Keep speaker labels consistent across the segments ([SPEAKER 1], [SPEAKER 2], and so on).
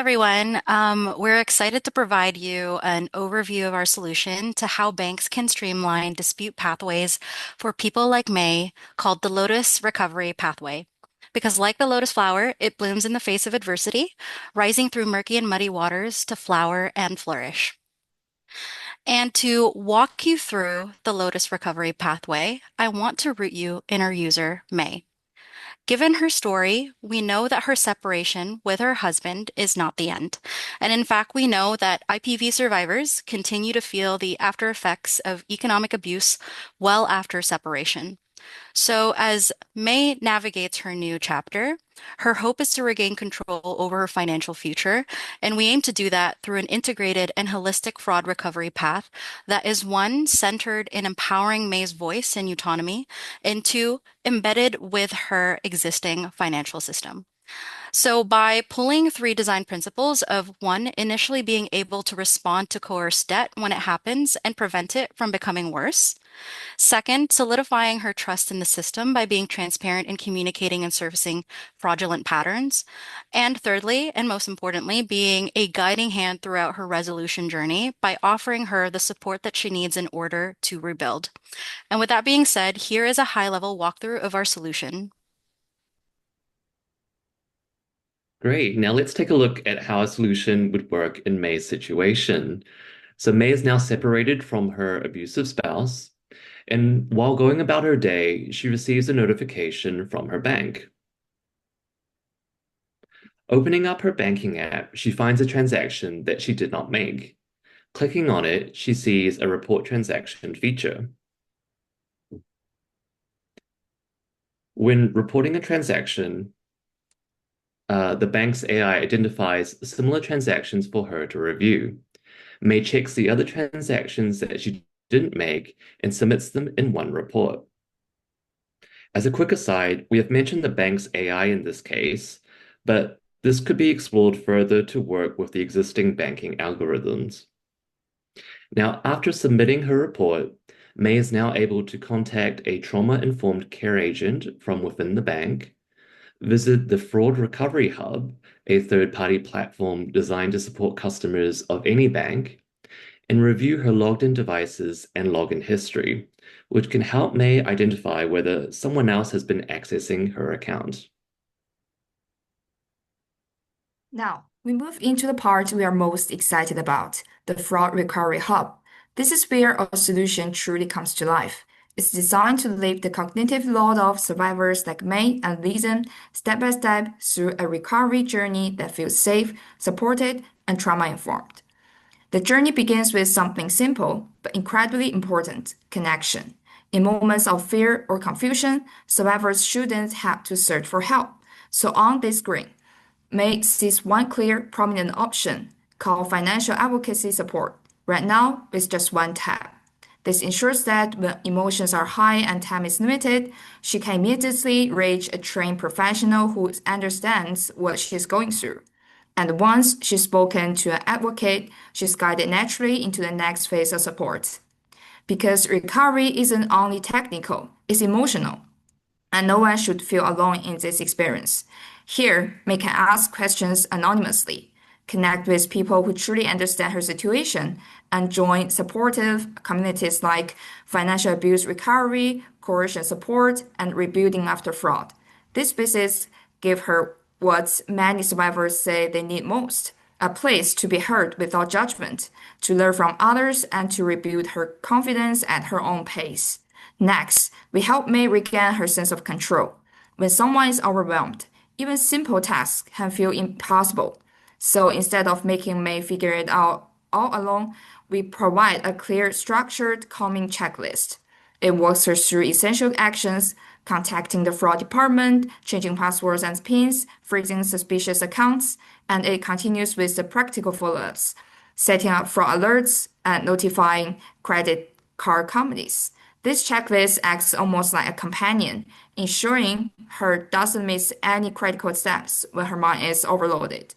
[SPEAKER 1] everyone. We're excited to provide you an overview of our solution to how banks can streamline dispute pathways for people like May, called the Lotus Recovery Pathway. Because, like the lotus flower, it blooms in the face of adversity, rising through murky and muddy waters to flower and flourish. And to walk you through the Lotus Recovery Pathway, I want to root you in our user, May. Given her story, we know that her separation with her husband is not the end. And in fact, we know that IPV survivors continue to feel the after effects of economic abuse well after separation. So, as May navigates her new chapter, her hope is to regain control over her financial future, and we aim to do that through an integrated and holistic fraud recovery path that is one, centered in empowering May's voice and autonomy, and two, embedded with her existing financial system. So, by pulling three design principles of one, initially being able to respond to coerced debt when it happens and prevent it from becoming worse. Second, solidifying her trust in the system by being transparent in communicating and servicing fraudulent patterns. And thirdly, and most importantly, being a guiding hand throughout her resolution journey by offering her the support that she needs in order to rebuild. And with that being said, here is a high-level walkthrough of our solution.
[SPEAKER 2] Great. Now let's take a look at how a solution would work in May's situation. So May is now separated from her abusive spouse, and while going about her day, she receives a notification from her bank. Opening up her banking app, she finds a transaction that she did not make. Clicking on it, she sees a report transaction feature. When reporting a transaction, the bank's AI identifies similar transactions for her to review. May checks the other transactions that she didn't make and submits them in one report. As a quick aside, we have mentioned the bank's AI in this case, but this could be explored further to work with the existing banking algorithms. Now, after submitting her report, May is now able to contact a trauma-informed care agent from within the bank, visit the Fraud Recovery Hub, a third-party platform designed to support customers of any bank, and review her logged-in devices and login history, which can help May identify whether someone else has been accessing her account.
[SPEAKER 3] Now, we move into the part we are most excited about, the Fraud Recovery Hub. This is where our solution truly comes to life. It's designed to lift the cognitive load of survivors like May and lead them step by step through a recovery journey that feels safe, supported, and trauma-informed. The journey begins with something simple but incredibly important: connection. In moments of fear or confusion, survivors shouldn't have to search for help. So on this screen, May sees one clear, prominent option called Financial Advocacy Support. Right now, with just one tab. This ensures that when emotions are high and time is limited, she can immediately reach a trained professional who understands what she's going through. And once she's spoken to an advocate, she's guided naturally into the next phase of support. Because recovery isn't only technical, it's emotional. And no one should feel alone in this experience. Here, May can ask questions anonymously, connect with people who truly understand her situation, and join supportive communities like financial abuse recovery, coercion support, and rebuilding after fraud. These spaces give her what many survivors say they need most: a place to be heard without judgment, to learn from others, and to rebuild her confidence at her own pace. Next, we help May regain her sense of control. When someone is overwhelmed, even simple tasks can feel impossible. So instead of making May figure it out all alone, we provide a clear, structured calming checklist. It walks her through essential actions: contacting the fraud department, changing passwords and PINs, freezing suspicious accounts, and it continues with the practical follow-ups, setting up fraud alerts, and notifying credit card companies. This checklist acts almost like a companion, ensuring her doesn't miss any critical steps when her mind is overloaded.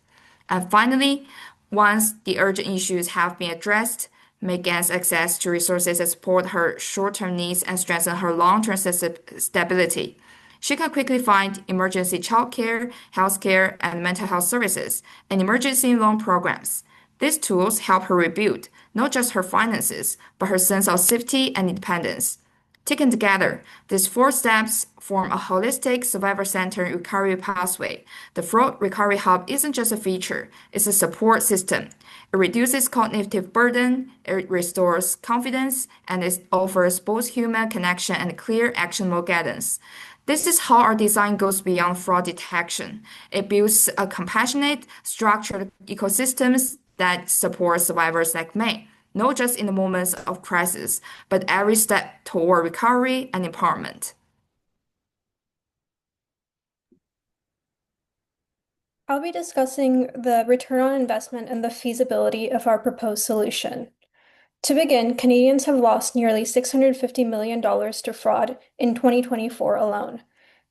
[SPEAKER 3] And finally, once the urgent issues have been addressed, May gains access to resources that support her short-term needs and strengthen her long-term stability. She can quickly find emergency childcare, healthcare, and mental health services, and emergency loan programs. These tools help her rebuild not just her finances, but her sense of safety and independence. Taken together, these four steps form a holistic survivor-centered recovery pathway. The Fraud Recovery Hub isn't just a feature, it's a support system. It reduces cognitive burden, it restores confidence, and it offers both human connection and clear actionable guidance. This is how our design goes beyond fraud detection. It builds a compassionate, structured ecosystems that support survivors like May, not just in the moments of crisis, but every step toward recovery and empowerment.
[SPEAKER 4] I'll be discussing the return on investment and the feasibility of our proposed solution. To begin, Canadians have lost nearly $650 million to fraud in 2024 alone.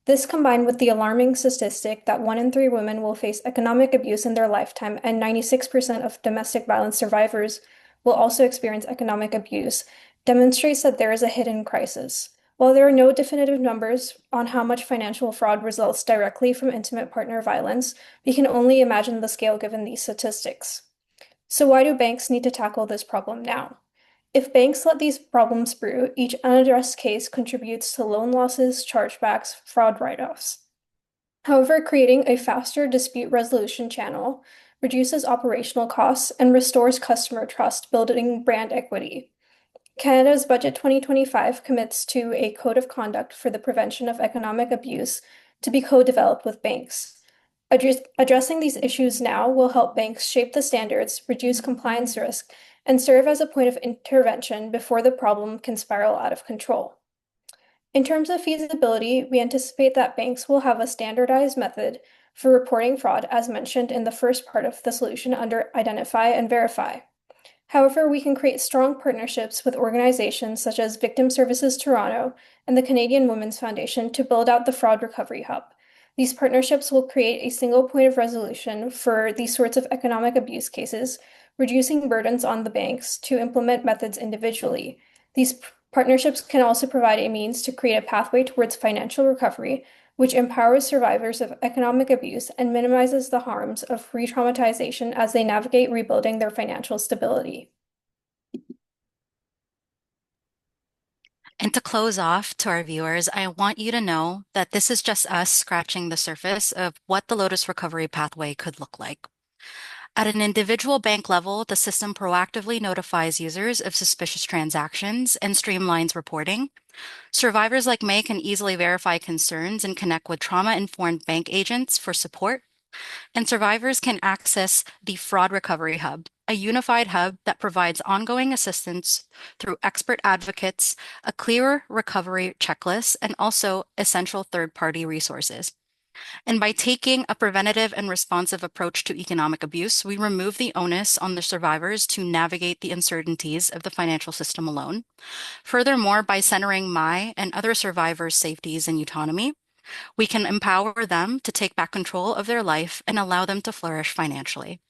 [SPEAKER 4] This, combined with the alarming statistic that 1 in 3 women will face economic abuse in their lifetime and 96% of domestic violence survivors will also experience economic abuse, demonstrates that there is a hidden crisis. While there are no definitive numbers on how much financial fraud results directly from intimate partner violence, we can only imagine the scale given these statistics. So why do banks need to tackle this problem now? If banks let these problems brew, each unaddressed case contributes to loan losses, chargebacks, fraud write-offs. However, creating a faster dispute resolution channel reduces operational costs and restores customer trust, building brand equity. Canada's Budget 2025 commits to a code of conduct for the prevention of economic abuse to be co-developed with banks. Addressing these issues now will help banks shape the standards, reduce compliance risk, and serve as a point of intervention before the problem can spiral out of control. In terms of feasibility, we anticipate that banks will have a standardized method for reporting fraud, as mentioned in the first part of the solution under Identify and Verify. However, we can create strong partnerships with organizations such as Victim Services Toronto and the Canadian Women's Foundation to build out the Fraud Recovery Hub. These partnerships will create a single point of resolution for these sorts of economic abuse cases, reducing burdens on the banks to implement methods individually. These partnerships can also provide a means to create a pathway towards financial recovery, which empowers survivors of economic abuse and minimizes the harms of re-traumatization as they navigate rebuilding their financial stability.
[SPEAKER 1] And to close off to our viewers, I want you to know that this is just us scratching the surface of what the Lotus Recovery Pathway could look like. At an individual bank level, the system proactively notifies users of suspicious transactions and streamlines reporting. Survivors like May can easily verify concerns and connect with trauma-informed bank agents for support. And survivors can access the Fraud Recovery Hub, a unified hub that provides ongoing assistance through expert advocates, a clearer recovery checklist, and also essential third-party resources. And by taking a preventative and responsive approach to economic abuse, we remove the onus on the survivors to navigate the uncertainties of the financial system alone. Furthermore, by centering my and other survivors' safeties and autonomy, we can empower them to take back control of their life and allow them to flourish financially.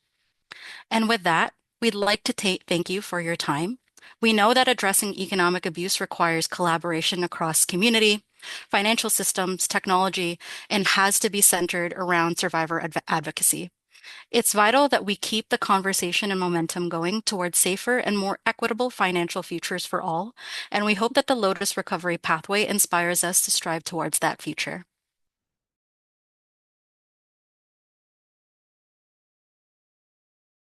[SPEAKER 1] And with that, we'd like to thank you for your time. We know that addressing economic abuse requires collaboration across community, financial systems, technology, and has to be centered around survivor advocacy. It's vital that we keep the conversation and momentum going towards safer and more equitable financial futures for all, and we hope that the Lotus Recovery Pathway inspires us to strive towards that future.